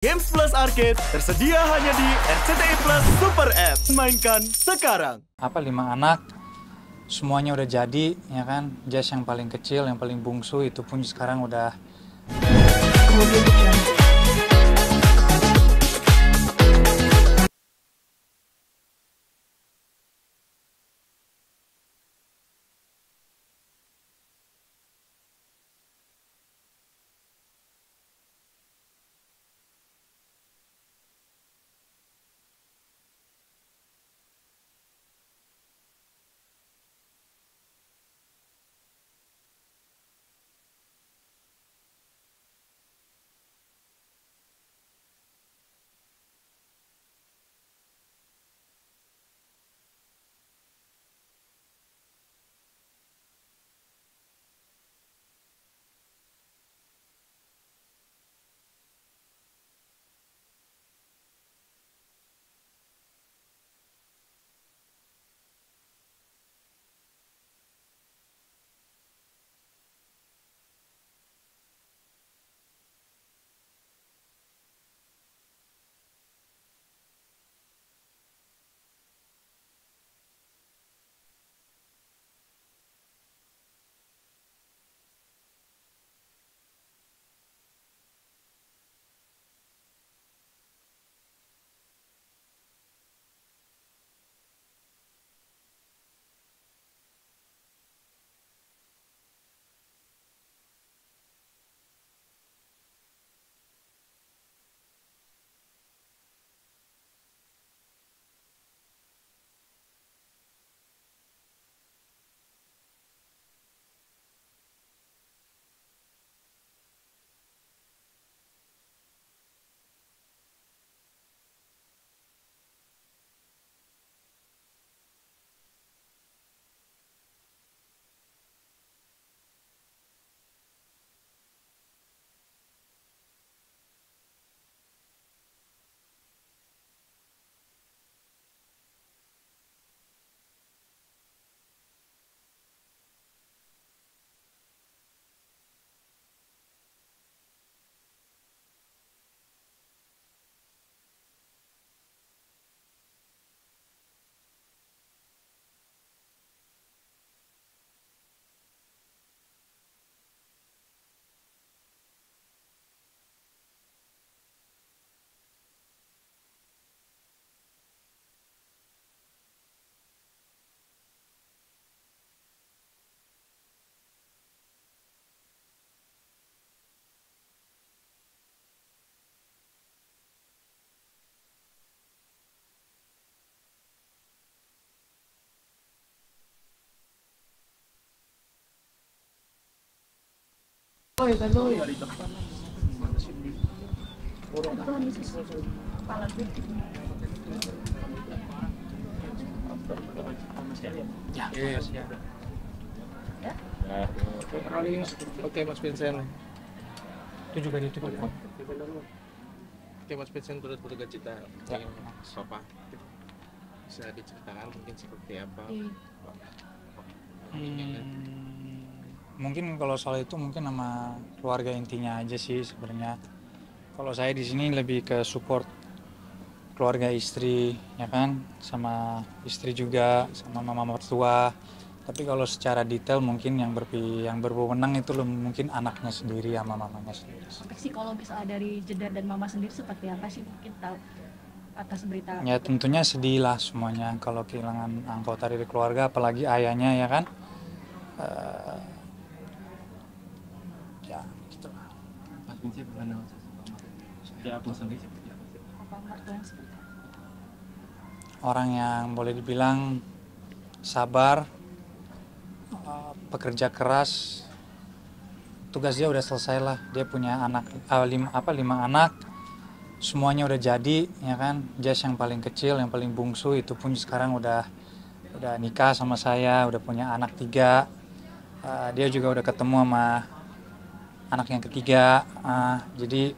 Games Plus Arcade tersedia hanya di RCTI Plus Super App. Mainkan sekarang. 5 anak, semuanya udah jadi, ya kan? Jazz yang paling kecil, yang paling bungsu, itu pun sekarang udah... Oke, Mas Vincent. Itu juga itu. Oke, Mas Vincent, berduka cita yang Papa bisa diceritakan mungkin seperti apa? Mungkin kalau soal itu mungkin sama keluarga intinya aja sih sebenarnya. Kalau saya di sini lebih ke support keluarga istri, ya kan, sama istri juga, sama mama mertua. Tapi kalau secara detail mungkin yang berwenang itu mungkin anaknya sendiri sama mamanya sendiri. Kalau misalnya dari Jedar dan mama sendiri seperti apa sih, mungkin tahu atas berita? Ya tentunya sedih lah semuanya kalau kehilangan anggota dari keluarga, apalagi ayahnya, ya kan. Ya gitulah. Mas Vincent pernah seperti apa sendiri? Apa mertua yang seperti apa? Orang yang boleh dibilang sabar, pekerja keras, tugas dia udah selesai lah. Dia punya anak 5 anak, semuanya udah jadi, ya kan. Jazz yang paling kecil, yang paling bungsu, itu pun sekarang udah nikah sama saya, udah punya anak 3. Dia juga udah ketemu sama anak yang ketiga. Jadi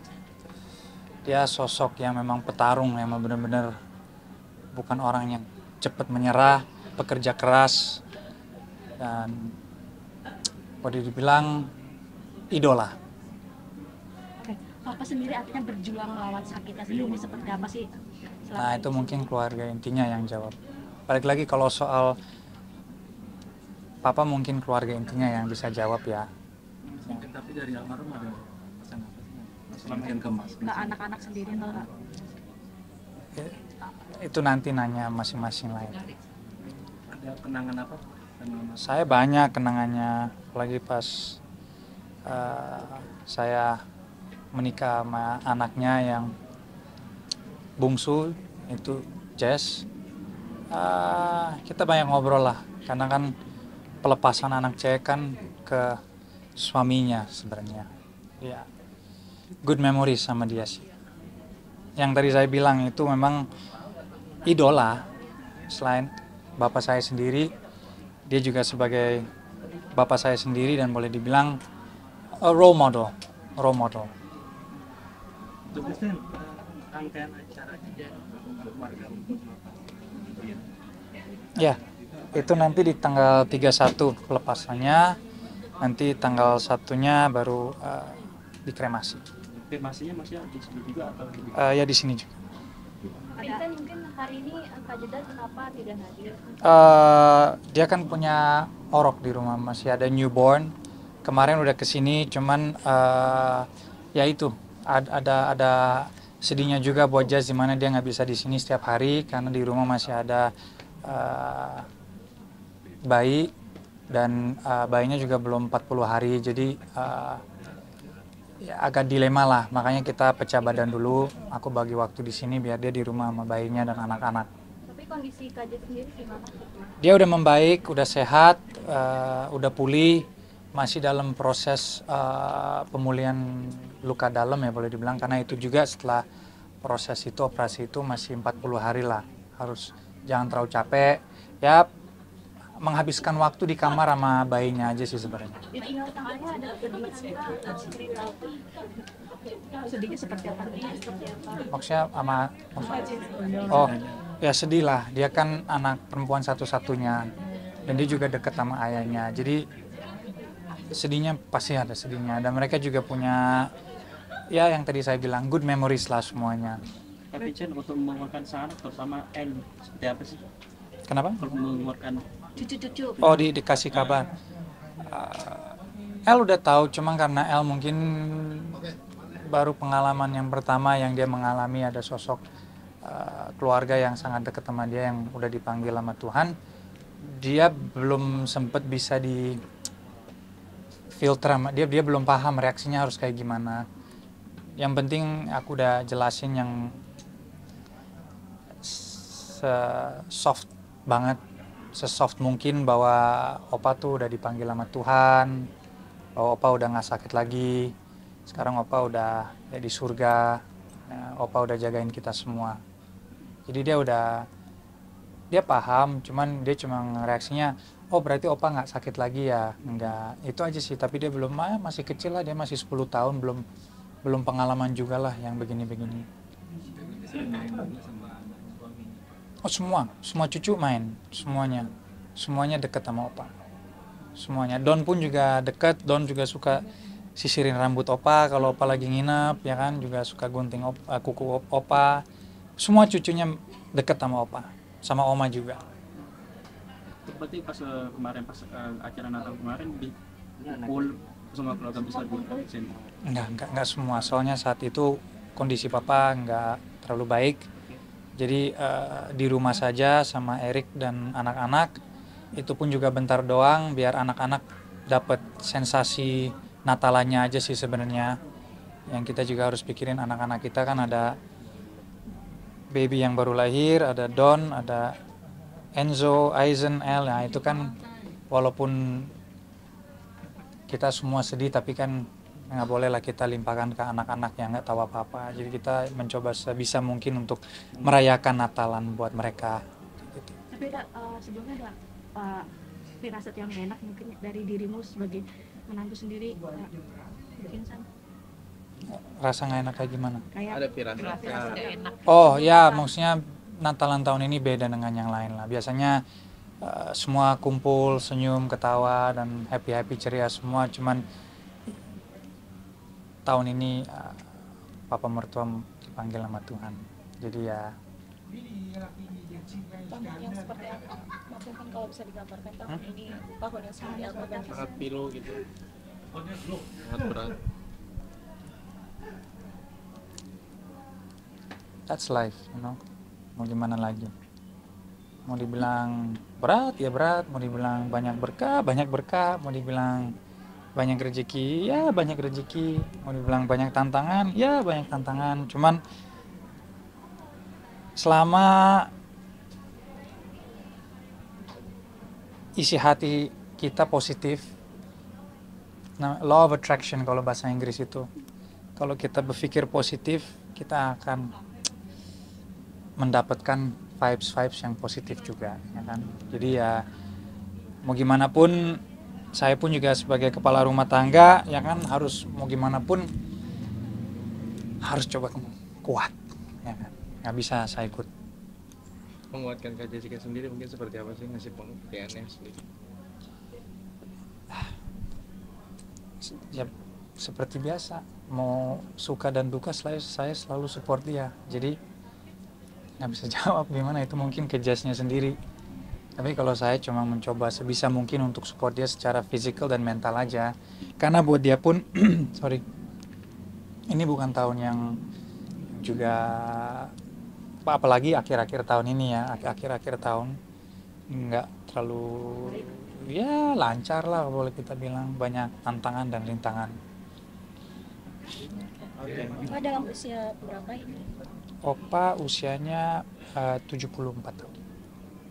dia sosok yang memang petarung, yang benar-benar bukan orang yang cepat menyerah, pekerja keras, dan boleh dibilang idola. Oke, Papa sendiri artinya berjuang melawan sakitnya sendiri seperti apa sih? Nah itu mungkin keluarga intinya yang jawab. Balik lagi kalau soal Papa mungkin keluarga intinya yang bisa jawab ya. Mungkin tapi dari almarhum ada pesan apa sih? Masalah mungkin ke Mas. ke anak-anak sendiri atau Itu nanti nanya masing-masing lah ya. Ada kenangan apa? Kenangan Mas? Saya banyak kenangannya, apalagi pas saya menikah sama anaknya yang bungsu itu Jess. Kita banyak ngobrol lah, karena kan pelepasan anak cewek kan ke suaminya sebenarnya. Ya, good memories sama dia sih. Yang tadi saya bilang itu memang idola. Selain bapak saya sendiri, dia juga sebagai bapak saya sendiri dan boleh dibilang role model. Untuk Kristen, rangkaian acara juga untuk warga untuk Ya, itu nanti di tanggal 31 pelepasannya, nanti tanggal 1-nya baru dikremasi. Kremasinya masih di sini juga atau di Ya di sini juga. Kristen mungkin hari ini Kak Jeddah kenapa tidak hadir? Dia kan punya orok di rumah, masih ada newborn. Kemarin udah kesini, cuman ya itu ada sedihnya juga buat Jazz, di mana dia nggak bisa di sini setiap hari karena di rumah masih ada bayi dan bayinya juga belum 40 hari, jadi ya agak dilema lah. Makanya kita pecah badan dulu. Aku bagi waktu di sini biar dia di rumah sama bayinya dan anak-anak. Tapi kondisi Kak Jeddah sendiri gimana? Dia udah membaik, udah sehat, udah pulih, masih dalam proses pemulihan luka dalam ya boleh dibilang, karena itu juga setelah proses itu, operasi itu masih 40 hari lah. Harus jangan terlalu capek, ya menghabiskan waktu di kamar sama bayinya aja sih sebenarnya. Di tinggal tangannya ada cerita sedihnya seperti apa? Maksudnya oh ya sedih lah, dia kan anak perempuan satu-satunya dan dia juga dekat sama ayahnya, jadi sedihnya pasti ada sedihnya. Dan mereka juga punya ya yang tadi saya bilang good memories lah semuanya. Tapi Chen untuk mengeluarkan saran terutama L seperti apa sih? Kenapa? Kalau mengeluarkan Cucu-cucu. Oh dikasih kabar. El udah tahu, cuma karena El mungkin baru pengalaman yang pertama yang dia mengalami ada sosok keluarga yang sangat dekat sama dia yang udah dipanggil sama Tuhan. Dia belum sempat bisa di filter sama dia belum paham reaksinya harus kayak gimana. Yang penting aku udah jelasin yang soft banget, sesoft mungkin, bahwa Opa tuh udah dipanggil sama Tuhan, bahwa Opa udah nggak sakit lagi, sekarang Opa udah ya di surga, Opa udah jagain kita semua. Jadi dia paham, cuman dia cuma reaksinya, oh berarti Opa nggak sakit lagi ya, nggak, itu aja sih. Tapi dia belum, masih kecil lah, dia masih 10 tahun, belum pengalaman juga lah yang begini-begini. Oh semua cucu main, semuanya deket sama Opa, semuanya. Don pun juga deket, Don juga suka sisirin rambut Opa kalau Opa lagi nginep, ya kan, juga suka gunting kuku Opa. Semua cucunya deket sama Opa, sama Oma juga. berarti pas kemarin pas acara Natal kemarin di full semua keluarga besar di sini. Enggak semua, soalnya saat itu kondisi Papa enggak terlalu baik. Jadi di rumah saja sama Erik dan anak-anak, itu pun juga bentar doang biar anak-anak dapat sensasi Natalannya aja sih sebenarnya. Yang kita juga harus pikirin anak-anak kita kan, ada baby yang baru lahir, ada Don, ada Enzo, Aizen, El. Nah itu kan walaupun kita semua sedih, tapi kan nggak boleh lah kita limpahkan ke anak-anak yang nggak tahu apa-apa. Jadi kita mencoba sebisa mungkin untuk merayakan Natalan buat mereka. Gitu. Tapi sebelumnya ada firasat yang enak mungkin dari dirimu sebagai menantu sendiri, mungkin San? Rasa nggak enak kayak gimana? Kayak Ada firasat. Oh ya, maksudnya Natalan tahun ini beda dengan yang lain lah. Biasanya semua kumpul, senyum, ketawa, dan happy-happy ceria semua. Cuman tahun ini papa mertua dipanggil sama Tuhan. Jadi ya Tahun yang seperti apa? Maksudnya kan kalau bisa digambarkan tahun ini tahun yang seperti apa dan sangat pilu gitu, sangat berat. that's life, mau gimana lagi. Mau dibilang berat ya berat, mau dibilang banyak berkah, mau dibilang banyak rezeki, ya banyak rezeki, mau dibilang banyak tantangan, ya banyak tantangan. Cuman selama isi hati kita positif, nah, law of attraction kalau bahasa Inggris itu, kalau kita berpikir positif, kita akan mendapatkan vibes yang positif juga, ya kan. Jadi ya mau gimana pun, saya pun juga sebagai kepala rumah tangga, ya kan, harus mau gimana pun harus coba kuat, ya kan. Nggak bisa saya ikut. Menguatkan Kak Jessica sendiri mungkin seperti apa sih ngasih pengertiannya sendiri? Ya seperti biasa, mau suka dan duka saya selalu support dia. Jadi nggak bisa jawab gimana, itu mungkin ke Jess-nya sendiri. Tapi kalau saya cuma mencoba sebisa mungkin untuk support dia secara fisikal dan mental aja. Karena buat dia pun, sorry, ini bukan tahun yang juga, apalagi akhir-akhir tahun ini ya, akhir-akhir tahun nggak terlalu ya lancar lah boleh kita bilang, banyak tantangan dan rintangan. Pak dalam usia berapa ini? Opa usianya 74 tahun,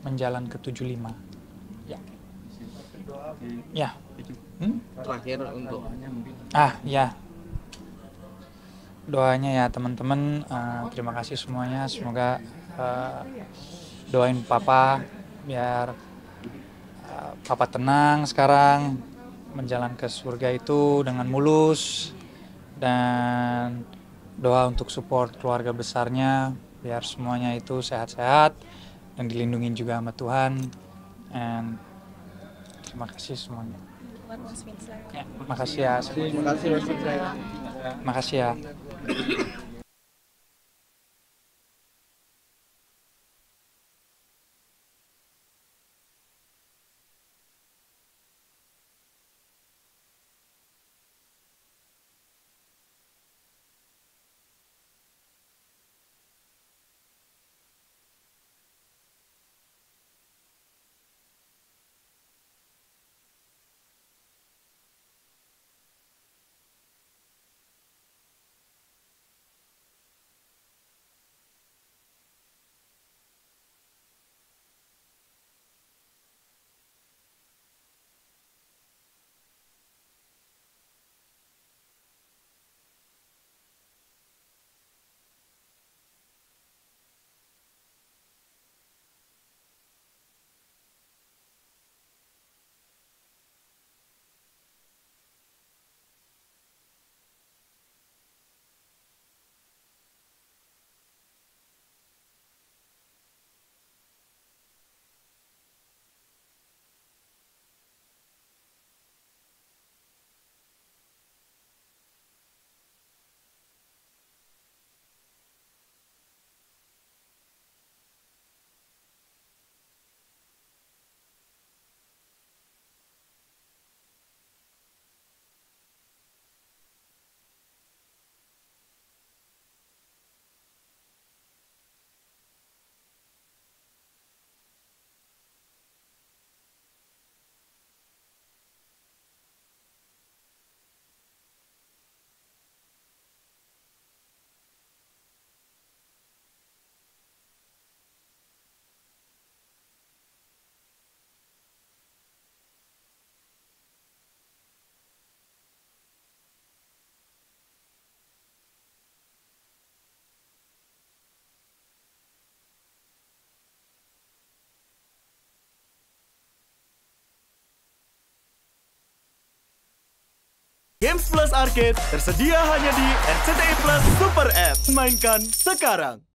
menjalan ke 75. Ya. Ya. Terakhir untuk Ya. Doanya ya teman-teman, terima kasih semuanya. Semoga doain papa biar papa tenang sekarang, menjalan ke surga itu dengan mulus, dan doa untuk support keluarga besarnya biar semuanya itu sehat-sehat dan dilindungi juga sama Tuhan. And terima kasih semuanya. Buat Mas Vincent. Ya, makasih ya. Makasih ya. Games Plus Arcade tersedia hanya di RCTI Plus Super App. Mainkan sekarang.